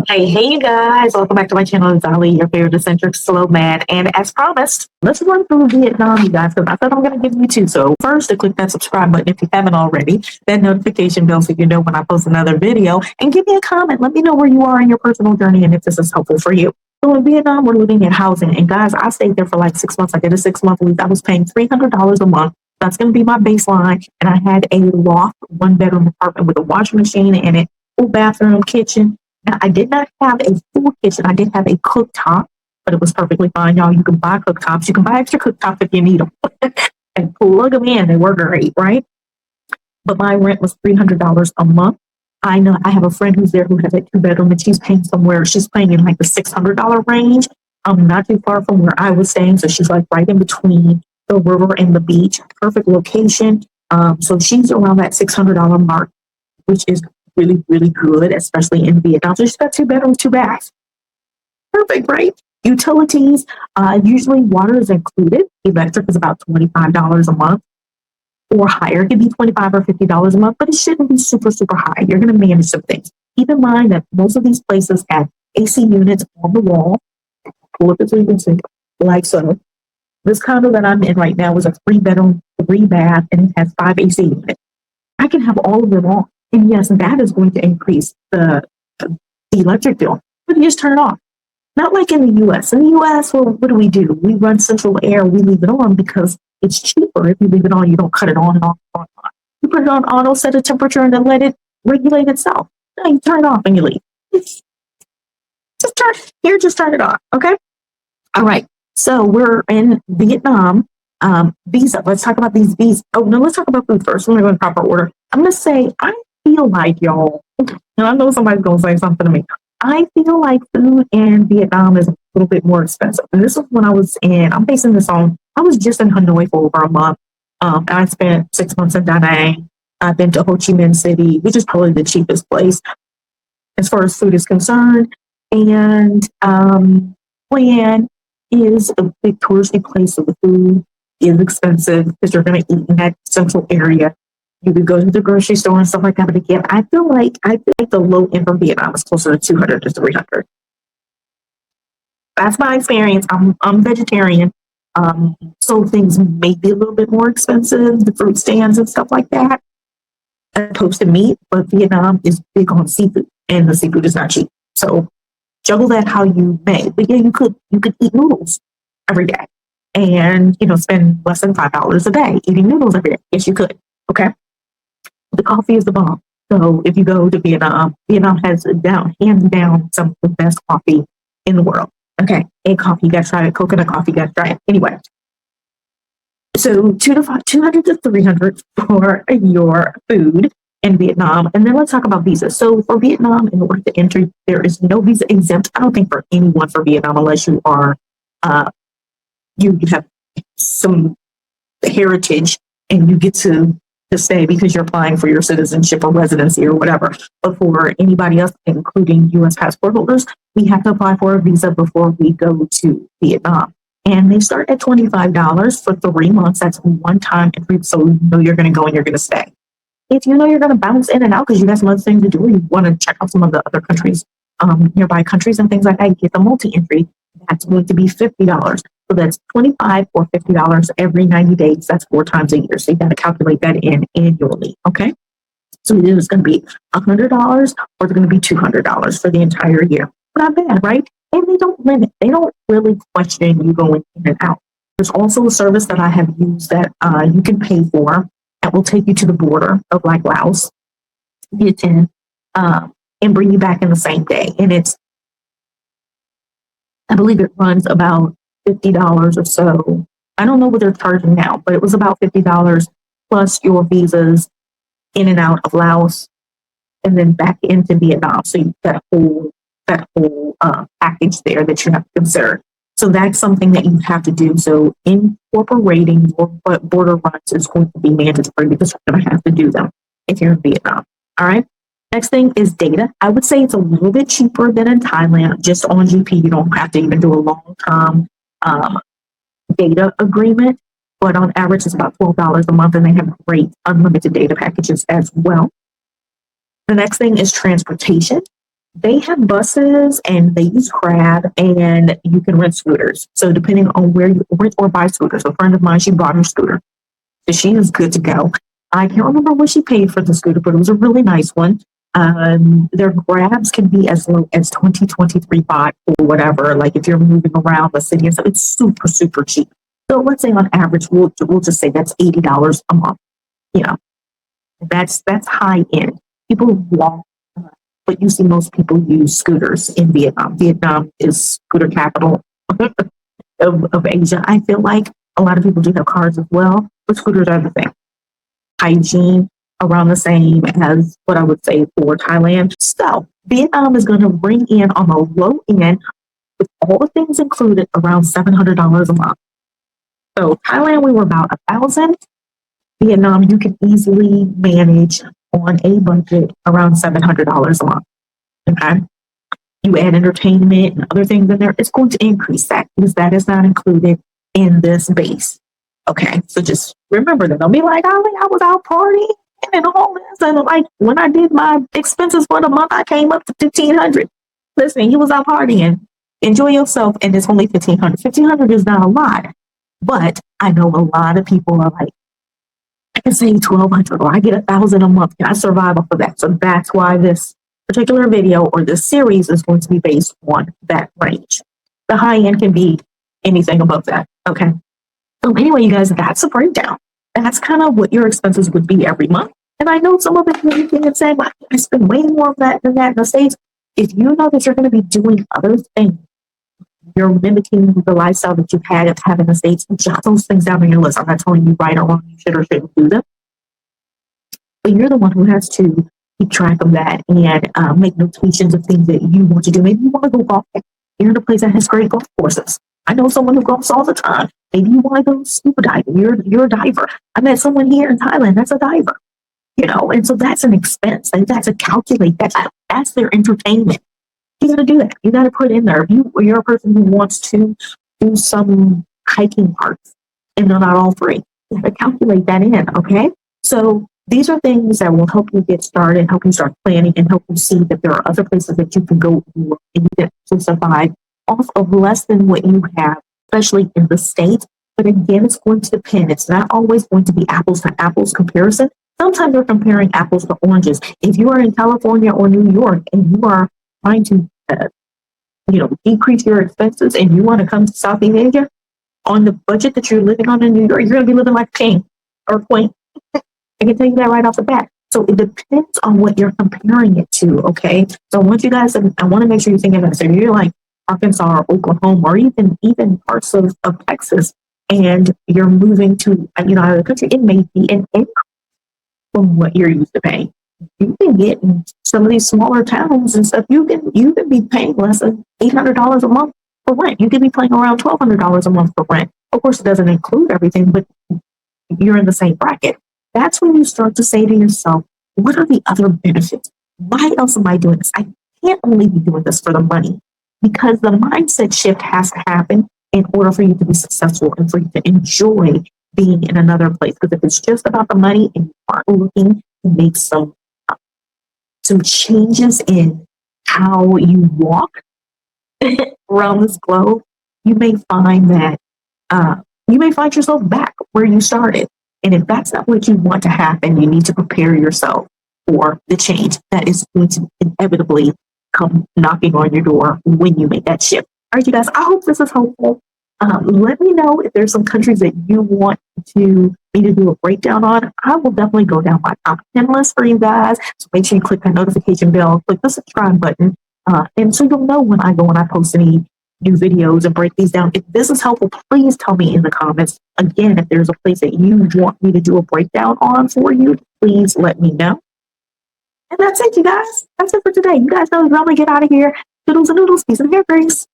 Hey, you guys, welcome back to my channel. It's Ali, your favorite eccentric SLO-mad. And as promised, let's run through Vietnam, you guys, because I said I'm going to give you two. So first, to click that subscribe button if you haven't already, that notification bell so you know when I post another video, and give me a comment. Let me know where you are in your personal journey and if this is helpful for you. So in Vietnam, we're looking at housing. And guys, I stayed there for like 6 months. I did a 6-month lease. I was paying $300 a month. That's going to be my baseline. And I had a loft, 1-bedroom apartment with a washing machine in it, full bathroom, kitchen. Now, I did not have a full kitchen. I did have a cooktop, but it was perfectly fine, y'all. You can buy cooktops. You can buy extra cooktops if you need them and plug them in. They work great, right? But my rent was $300 a month. I know I have a friend who's there who has a 2-bedroom and she's paying in like the $600 range. Not too far from where I was staying. So she's like right in between the river and the beach. Perfect location. So she's around that $600 mark, which is really, really good, especially in Vietnam. So she's got 2 bedrooms, 2 baths. Perfect, right? Utilities, usually water is included. Electric is about $25 a month or higher. It could be $25 or $50 a month, but it shouldn't be super, super high. You're going to manage some things. Keep in mind that most of these places have AC units on the wall. Pull up so you can see, like so. This condo that I'm in right now is a 3-bedroom, 3-bath, and it has 5 AC units. I can have all of them on. And yes, that is going to increase the electric bill, but you just turn it off. Not like in the US. In the US, well, what do? We run central air. We leave it on because it's cheaper. If you leave it on, you don't cut it on and off. You put it on auto, set a temperature, and then let it regulate itself. No, you turn it off and you leave. Just turn it off. Okay. All right. So we're in Vietnam. Visa. Let's talk about these visas. Oh no, let's talk about food first. Let me go in proper order. I'm gonna say I feel like y'all, and I know somebody's gonna say something to me. I feel like food in Vietnam is a little bit more expensive. And this was when I'm basing this on, I was just in Hanoi for over a month. And I spent 6 months in Da Nang. I've been to Ho Chi Minh City, which is probably the cheapest place as far as food is concerned. And Hue is a big touristy place, so the food is expensive because you're going to eat in that central area. You could go to the grocery store and stuff like that. But again, I feel like the low end from Vietnam is closer to 200 to 300. That's my experience. I'm vegetarian, so things may be a little bit more expensive. The fruit stands and stuff like that, as opposed to meat. But Vietnam is big on seafood, and the seafood is not cheap. So juggle that how you may. But yeah, you could eat noodles every day, and spend less than $5 a day eating noodles every day. Yes, you could. Okay. The coffee is the bomb. So if you go to Vietnam, Vietnam has hands down some of the best coffee in the world. Okay. Egg coffee, you got to try it. Coconut coffee, you got to try it. Anyway. So 200 to 300 for your food in Vietnam. And then let's talk about visas. So for Vietnam, in order to enter, there is no visa exempt. I don't think for anyone for Vietnam, unless you are, you have some heritage and you get to stay because you're applying for your citizenship or residency or whatever. But for anybody else, including U.S. passport holders, we have to apply for a visa before we go to Vietnam. And they start at $25 for 3 months. That's one time entry, so you know you're going to go and you're going to stay. If you know you're going to bounce in and out because you got some other things to do, or you want to check out some of the other countries, nearby countries and things like that, get the multi-entry. That's going to be $50. So that's $25 or $50 every 90 days. That's 4 times a year. So you got to calculate that in annually. Okay. So either it's going to be $100 or it's going to be $200 for the entire year. Not bad, right? And they don't limit. They don't really question you going in and out. There's also a service that I have used that you can pay for that will take you to the border of like Laos, Vietnam, and bring you back in the same day. And I believe it runs about $50 or so. I don't know what they're charging now, but it was about $50 plus your visas in and out of Laos and then back into Vietnam. So you that whole package there that you have to consider. So that's something that you have to do. So incorporating your border runs is going to be mandatory because you're going to have to do them if you're in Vietnam. All right. Next thing is data. I would say it's a little bit cheaper than in Thailand. Just on GP, you don't have to even do a long-term data agreement, but on average, it's about $12 a month, and they have great unlimited data packages as well. The next thing is transportation. They have buses and they use Crab, and you can rent scooters. So depending on where you rent or buy scooters, a friend of mine, she bought her scooter. So she is good to go. I can't remember what she paid for the scooter, but it was a really nice one. Their grabs can be as low as 23 baht or whatever. Like if you're moving around the city and stuff, it's super, super cheap. So let's say on average, we'll just say that's $80 a month. You know, that's high end. People walk, but you see most people use scooters in Vietnam. Vietnam is scooter capital of Asia. I feel like a lot of people do have cars as well, but scooters are the thing. Hygiene around the same as what I would say for Thailand. So Vietnam is going to bring in on the low end with all the things included around $700 a month. So Thailand, we were about 1,000. Vietnam, you can easily manage on a budget around $700 a month. Okay. You add entertainment and other things in there, it's going to increase that because that is not included in this base. Okay. So just remember that. Don't be like, oh, I was out partying and all this. And like when I did my expenses for the month, I came up to 1,500. Listen, you was out partying. Enjoy yourself. And it's only 1,500. 1,500 is not a lot. But I know a lot of people are like, I can save 1,200 or I get 1,000 a month. Can I survive off of that? So that's why this particular video or this series is going to be based on that range. The high end can be anything above that. Okay. So anyway, you guys, that's a breakdown. That's kind of what your expenses would be every month. And I know some of it you can say, well, I spend way more of that than that in the States. If you know that you're going to be doing other things, you're mimicking the lifestyle that you've had in the States, jot those things down on your list. I'm not telling you right or wrong, you should or shouldn't do them. But you're the one who has to keep track of that and make notations of things that you want to do. Maybe you want to go golfing. You're in a place that has great golf courses. I know someone who golfs all the time. Maybe you want to go scuba diving. You're a diver. I met someone here in Thailand that's a diver. And so that's an expense. And that's a calculate. That's their entertainment. You got to do that. You got to put in there. If you're a person who wants to do some hiking parts and they're not all free, you have to calculate that in. Okay. So these are things that will help you get started, help you start planning, and help you see that there are other places that you can go and you can survive off of less than what you have, especially in the States. But again, it's going to depend. It's not always going to be apples to apples comparison. Sometimes you're comparing apples to oranges. If you are in California or New York and you are trying to, decrease your expenses and you want to come to Southeast Asia on the budget that you're living on in New York, you're going to be living like a king or a queen. I can tell you that right off the bat. So it depends on what you're comparing it to, okay? So I want you guys I want to make sure you're thinking about it. So you're like Arkansas or Oklahoma or even parts of Texas, and you're moving to, out of the country, it may be an increase from what you're used to paying. You can get in some of these smaller towns and stuff, you can be paying less than $800 a month for rent. You could be paying around $1,200 a month for rent. Of course, it doesn't include everything, but you're in the same bracket. That's when you start to say to yourself, what are the other benefits? Why else am I doing this? I can't only be doing this for the money, because the mindset shift has to happen in order for you to be successful and for you to enjoy being in another place. Because if it's just about the money and you aren't looking to make some changes in how you walk around this globe, you may find that you may find yourself back where you started. And if that's not what you want to happen, you need to prepare yourself for the change that is going to inevitably come knocking on your door when you make that shift. All right, you guys, I hope this is helpful. Let me know if there's some countries that you want me to do a breakdown on. I will definitely go down my top 10 list for you guys. So make sure you click that notification bell, click the subscribe button, and so you'll know when I post any new videos and break these down. If this is helpful, please tell me in the comments. Again, if there's a place that you want me to do a breakdown on for you, please let me know. And that's it, you guys. That's it for today. You guys know I'm going to get out of here. Doodles and noodles. Peace and hair grease.